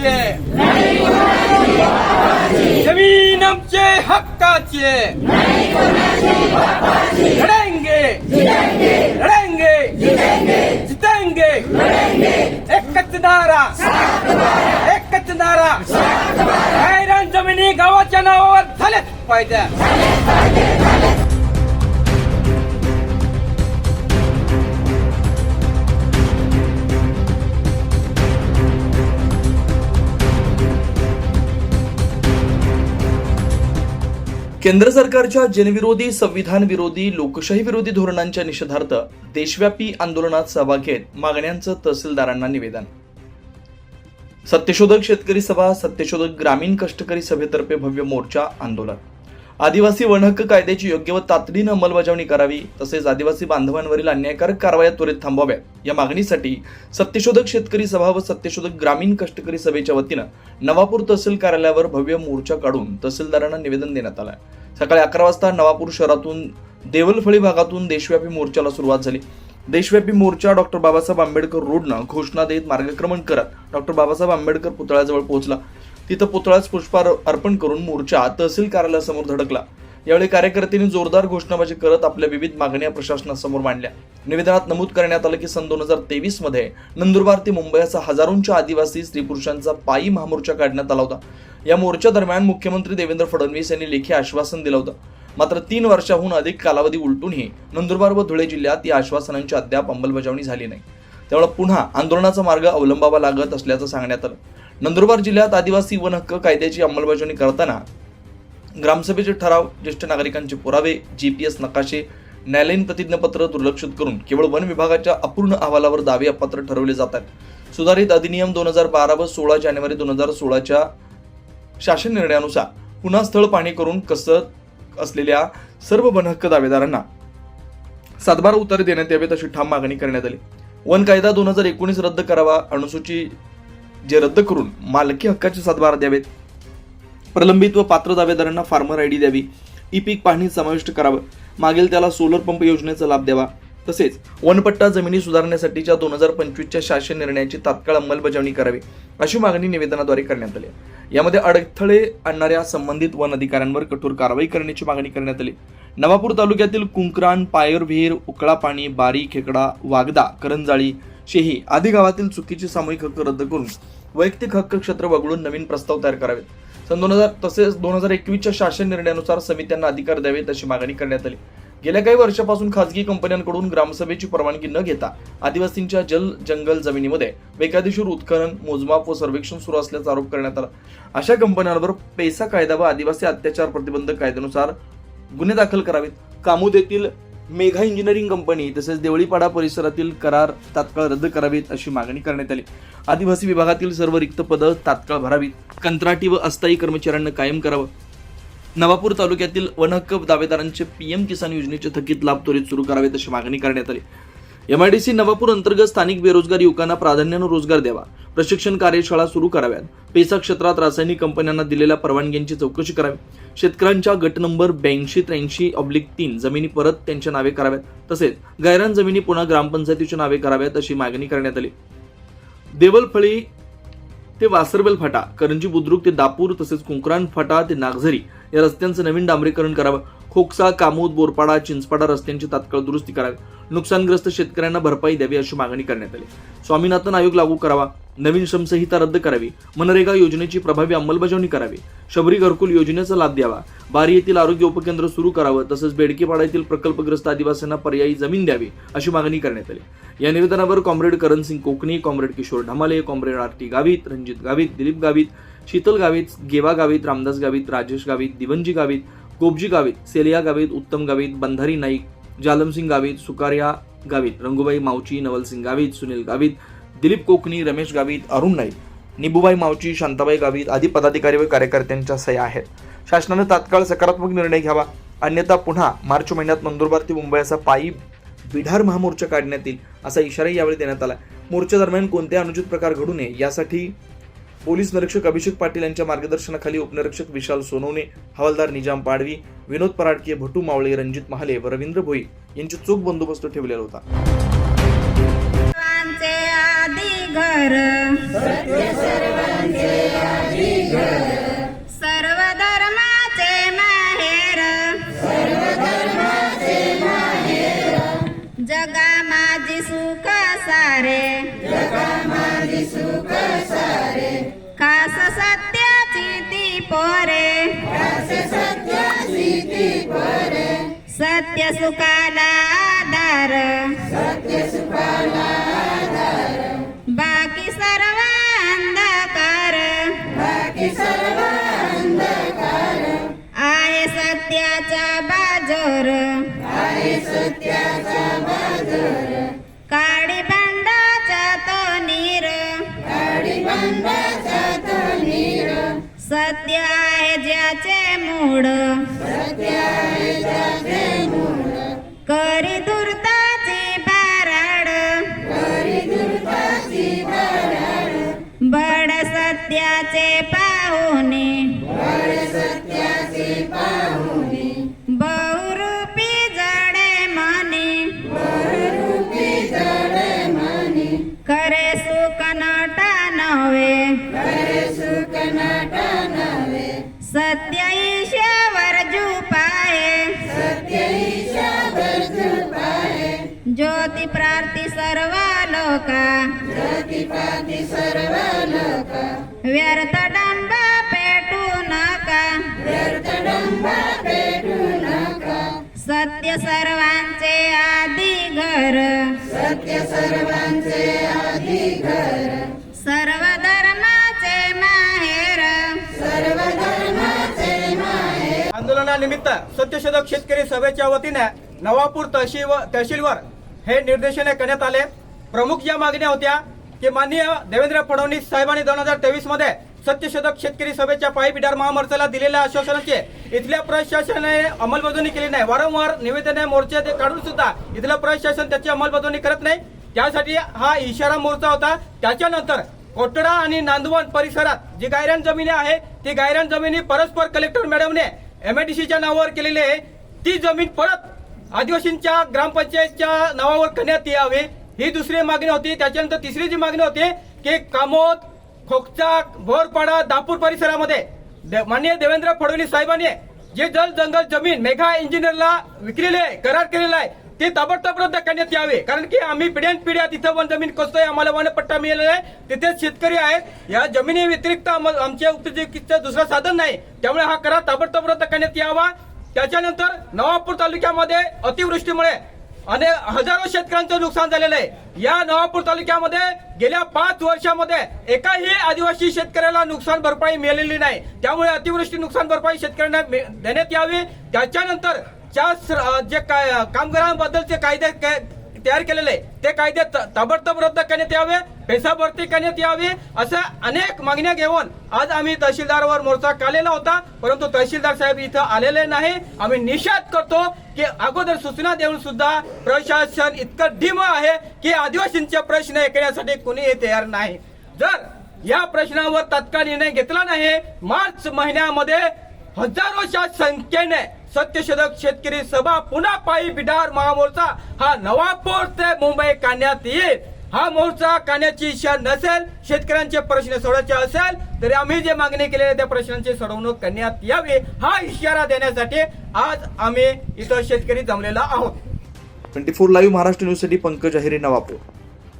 हक्काची आहे, जमीन आमचे हक्काची आहे. लढेंगे लढेंगे जितेंगे, एकच नारा एकच नारा. गायरान जमिनी गावाच्या नावावर झाल्याच पाहिजे. केंद्र सरकारच्या जनविरोधी, संविधान विरोधी, लोकशाही विरोधी धोरणांच्या निषेधार्थ देशव्यापी आंदोलनात सहभाग घेत मागण्यांचं तहसीलदारांना निवेदन. सत्यशोधक शेतकरी सभा, सत्यशोधक ग्रामीण कष्टकरी सभेतर्फे भव्य मोर्चा आंदोलन. आदिवासी वनहक्क कायद्याची योग्य व तातडीनं अंमलबजावणी करावी, तसेच आदिवासी बांधवांवरील अन्यायकारक कारवाया त्वरित थांबवाव्यात या मागणीसाठी सत्यशोधक शेतकरी सभा व सत्यशोधक ग्रामीण कष्टकरी सभेच्या वतीनं नवापूर तहसील कार्यालयावर भव्य मोर्चा काढून तहसीलदारांना निवेदन देण्यात आलं. सकाळी 11 वाजता नवापूर शहरातून देवलफळी भागातून देशव्यापी मोर्चाला सुरुवात झाली. देशव्यापी मोर्चा डॉक्टर बाबासाहेब आंबेडकर रोडनं घोषणा देत मार्गक्रमण करत डॉक्टर बाबासाहेब आंबेडकर पुतळ्याजवळ पोहोचला. तिथं पुतळ्यास पुष्पहार अर्पण करून मोर्चा तहसील कार्यालयासमोर धडकला. यावेळी कार्यकर्त्यांनी जोरदार घोषणाबाजी करत आपल्या विविध मागण्या प्रशासनासमोर मांडल्या. निवेदनात नमूद करण्यात आलं की सन 2023 मध्ये नंदुरबार ते मुंबई असा हजारोंच्या आदिवासी स्त्री पुरुषांचा पायी महामोर्चा काढण्यात आला होता. या मोर्चा दरम्यान मुख्यमंत्री देवेंद्र फडणवीस यांनी लेखी आश्वासन दिलं होतं. मात्र 3 वर्षाहून अधिक कालावधी उलटूनही नंदुरबार व धुळे जिल्ह्यात या आश्वासनांची अद्याप अंमलबजावणी झाली नाही. त्यामुळे पुन्हा आंदोलनाचा मार्ग अवलंबावा लागत असल्याचं सांगण्यात आलं. नंदुरबार जिल्ह्यात आदिवासी वन हक्क कायद्याची अंमलबजावणी करताना ग्रामसभेचे ठराव, ज्येष्ठ नागरिकांचे पुरावे, GPS नकाशे, न्यायालयीन प्रतिज्ञापत्र दुर्लक्षित करून केवळ वन विभागाच्या अपूर्ण अहवालावर दावे अपात्र ठरवले जातात. सुधारित अधिनियम 2012 व 16 जानेवारी 2016च्या शासन निर्णयानुसार पुन्हा स्थळ पाहणी करून कसत असलेल्या सर्व वन हक्क दावेदारांना 7/12 उतारे देण्यात यावेत अशी ठाम मागणी करण्यात आली. वन कायदा 2019 रद्द करावा, अनुसूची जे रद्द करून मालकी हक्काचे 7/12 द्यावेत, प्रलंबित व पात्र दावेदारांना फार्मर ID द्यावी, ई-पीक पाहणी समाविष्ट करावं, मागेल त्याला सोलर पंप योजनेचा लाभ द्यावा, तसेच वनपट्टा जमिनी सुधारण्यासाठीच्या 2025च्या शासन निर्णयाची तात्काळ अंमलबजावणी करावी अशी मागणी निवेदनाद्वारे करण्यात आली. यामध्ये अडथळे आणणाऱ्या संबंधित वन अधिकाऱ्यांवर कठोर कारवाई करण्याची मागणी करण्यात आली. नवापूर तालुक्यातील कुंकरान, पायरविहीर, उकळापाणी, बारी, खेकडा, वागदा, करंजाळी, शेही आदी गावातील चुकीचे सामूहिक हक्क रद्द करून वैयक्तिक हक्क क्षेत्र वगळून नवीन प्रस्ताव तयार करावेत. सन 2000 तसेच 2021च्या शासन निर्णयानुसार समित्यांना अधिकार द्यावेत अशी मागणी करण्यात आली. गेल्या काही वर्षापासून खासगी कंपन्यांकडून ग्रामसभेची परवानगी न घेता आदिवासींच्या जंगल जमिनीमध्ये बेकायदेशीर उत्खनन, मोजमाप व सर्वेक्षण सुरू असल्याचा आरोप करण्यात आला. अशा कंपन्यांवर पेसा कायदा व आदिवासी अत्याचार प्रतिबंधक कायद्यानुसार गुन्हे दाखल करावेत. कामोद येथील मेघा इंजिनिअरिंग कंपनी तसेच देवळीपाडा परिसरातील करार तात्काळ रद्द करावेत अशी मागणी करण्यात आली. आदिवासी विभागातील सर्व रिक्त पदं तात्काळ भरावीत. कंत्राटी व अस्थायी कर्मचाऱ्यांना कायम करावं. नवापूर तालुक्यातील वनहक्क दावेदारांचे PM किसान योजनेचे थकीत लाभ त्वरित सुरू करावेत अशी मागणी करण्यात आली. MIDC नवापूर अंतर्गत स्थानिक बेरोजगार युवकांना प्राधान्याने रोजगार द्यावा. प्रशिक्षण कार्यशाळा सुरू कराव्यात. पेसा क्षेत्रात रासायनिक कंपन्यांना दिलेल्या परवानग्यांची चौकशी करावी. शेतकऱ्यांच्या गट नंबर 8283/3 जमिनी परत त्यांच्या नावे कराव्यात. तसेच गायरान जमिनी पुन्हा ग्रामपंचायतीच्या नावे कराव्यात अशी मागणी करण्यात आली. देवलफळी ते वासरवेल फाटा, करंजी बुद्रुक ते दापूर तसेच कुंकरान फाटा ते नागझरी या रस्त्यांचं नवीन डांबरीकरण करावं. खोकसा, कामोद, बोरपाडा, चिंचपाडा रस्त्यांची तात्काळ दुरुस्ती करावी. नुकसानग्रस्त शेतकऱ्यांना भरपाई द्यावी अशी मागणी करण्यात आली. स्वामीनाथन आयोग लागू करावा. नवीन श्रमसंहिता रद्द करावी. मनरेगा योजनेची प्रभावी अंमलबजावणी करावी. शबरी घरकुल योजनेचा लाभ द्यावा. बारी येथील आरोग्य उपकेंद्र सुरू करावं. तसंच बेडकेपाडा येथील प्रकल्पग्रस्त आदिवासींना पर्यायी जमीन द्यावी अशी मागणी करण्यात आली. या निवेदनावर comrade Karansingh Kokani, comrade Kishor Dhamale, comrade RT Gavit, Ranjit Gavit, Dilip Gavit, Shital Gavit, Geva Gavit, Ramdas Gavit, Rajesh Gavit, Divanji Gavit, Gobji Gavit, Selia Gavit, Uttam Gavit, बंधारी Naik, जालमसिंग Gavit, सुकारिया Gavit, Rangubai Mavchi, Navalsing Gavit, Sunil Gavit, Dilip Konkani, Ramesh Gavit, Arun Naik, निबुबाई Mavchi, Shantabai Gavit आदी पदाधिकारी व कार्यकर्त्यांच्या सह्या आहेत. शासनाने तात्काळ सकारात्मक निर्णय घ्यावा, अन्यथा पुन्हा मार्च महिन्यात नंदुरबार ते मुंबई असा पायी बिढार महामोर्चा काढण्यात येईल असा इशाराही यावेळी देण्यात आला. मोर्चा दरम्यान कोणत्या अनुचित प्रकार घडू नये यासाठी पोलीस निरीक्षक अभिषेक पाटील यांच्या मार्गदर्शनाखाली उपनिरीक्षक विशाल सोनवणे, हवालदार निजाम पाडवी, विनोद पराडके, भटू मावळे, रणजित महाले व रवींद्र भोई यांची चोख बंदोबस्त ठेवलेला होता. आदी घर सर्व धर्माचे माहेर जगा माझी सुख सारे खास सत्याची ती पोरे सत्य सुखाला आधार बाकी सर्व अंधकार आहे सत्याचा बाजोर काडी बंडाचा तो नीर सत्य आहे ज्याचे मूळ करी दुर्ताची बाराड बड सत्याचे पाहुणे बहुरूपी जडे मनी करे सुख नटा नव्हे सत्य ईश्वर जुपाए ज्योती प्रार्थी सर्व लोका व्यर्थ डंब पेटू नका सत्य सर्वांचे आधी घर सर्व धर्माचे माहेर आंदोलनानिमित्त सत्यशोधक शेतकरी सभेच्या वतीने नवापूर तहसीलवर हे निर्देशने करण्यात आले। प्रमुख या मागण्या होत्या की माननीय देवेंद्र फडणवीस साहेबांनी 2023 मध्ये सत्यशोधक शेतकरी सभेच्या पायी बिडार महामोर्चाला दिलेल्या आश्वासनाचे इथल्या प्रशासनाने अंमलबजावणी केली नाही। वारंवार निवेदने मोर्चे ते काढून सुद्धा इथलं प्रशासन त्याची अंमलबजावणी करत नाही। त्यासाठी हा इशारा मोर्चा होता। त्याच्यानंतर कोटडा आणि नांदवण परिसरात जी गायरान जमिनी आहे ती गायरान जमिनी परस्पर कलेक्टर मॅडमने MIDCच्या नावावर केलेली आहे। ती जमीन परत आदिवासींच्या ग्रामपंचायतच्या नावावर करण्यात यावी ही दुसरी मागणी होती। त्याच्यानंतर तिसरी जी मागणी होती की कामोद खोकचा भोरपाडा दापूर परिसरामध्ये माननीय देवेंद्र फडणवीस साहेबांनी जे जल जंगल जमीन मेघा इंजिनियरला विकलेली आहे करार केलेला आहे ते ताबडतोब रद्द करण्यात यावे। कारण की आम्ही पिढ्यानपिढ्या तिथं वन जमीन कसतोय आम्हाला वनपट्टा मिळालेला आहे तिथेच शेतकरी आहेत। या जमिनी व्यतिरिक्त आमच्या उपजीविकेचं दुसरं साधन नाही त्यामुळे हा करार ताबडतोब रद्द करण्यात यावा। त्याच्यानंतर नवापूर तालुक्यामध्ये अतिवृष्टीमुळे हजारो शेतकऱ्यांचं नुकसान झालेलं आहे। या नवापूर तालुक्यामध्ये गेल्या 5 वर्षामध्ये एकाही आदिवासी शेतकऱ्याला नुकसान भरपाई मिळालेली नाही। त्यामुळे अतिवृष्टी नुकसान भरपाई शेतकऱ्यांना देण्यात यावी। त्याच्यानंतर जे कामगारांबद्दलचे कायदे तयार केलेले ते कायदे ताबडतोब रद्द करण्यात यावे, पैसा भरती करण्यात यावी अशा अनेक मागण्या घेऊन आज आम्ही तहसीलदारवर मोर्चा काढलेला होता। परंतु तहसीलदार साहेब इथं आलेले नाही। आम्ही निषेध करतो की अगोदर सूचना देऊन सुद्धा प्रशासन इतकं ढिम आहे की आदिवासींचे प्रश्न ऐकण्यासाठी कोणीही तयार नाही। जर या प्रश्नावर तात्काळ निर्णय घेतला नाही मार्च महिन्यामध्ये हजारोच्या संख्येने सत्यशोधक शेतकरी सभा पुन्हा पायी बिडार महामोर्चा हा नवापूर ते मुंबई काढण्यात येईल। हा मोर्चा काढण्याची इच्छा नसेल शेतकऱ्यांचे प्रश्न सोडवायचे असेल तरी आम्ही जे मागणी केलेल्या त्या प्रश्नांची सोडवणूक करण्यात यावी हा इशारा देण्यासाठी आज आम्ही इथं शेतकरी जमलेला आहोत। 24 लाईव्ह महाराष्ट्र न्यूजसाठी पंकज अहिरे नवापूर।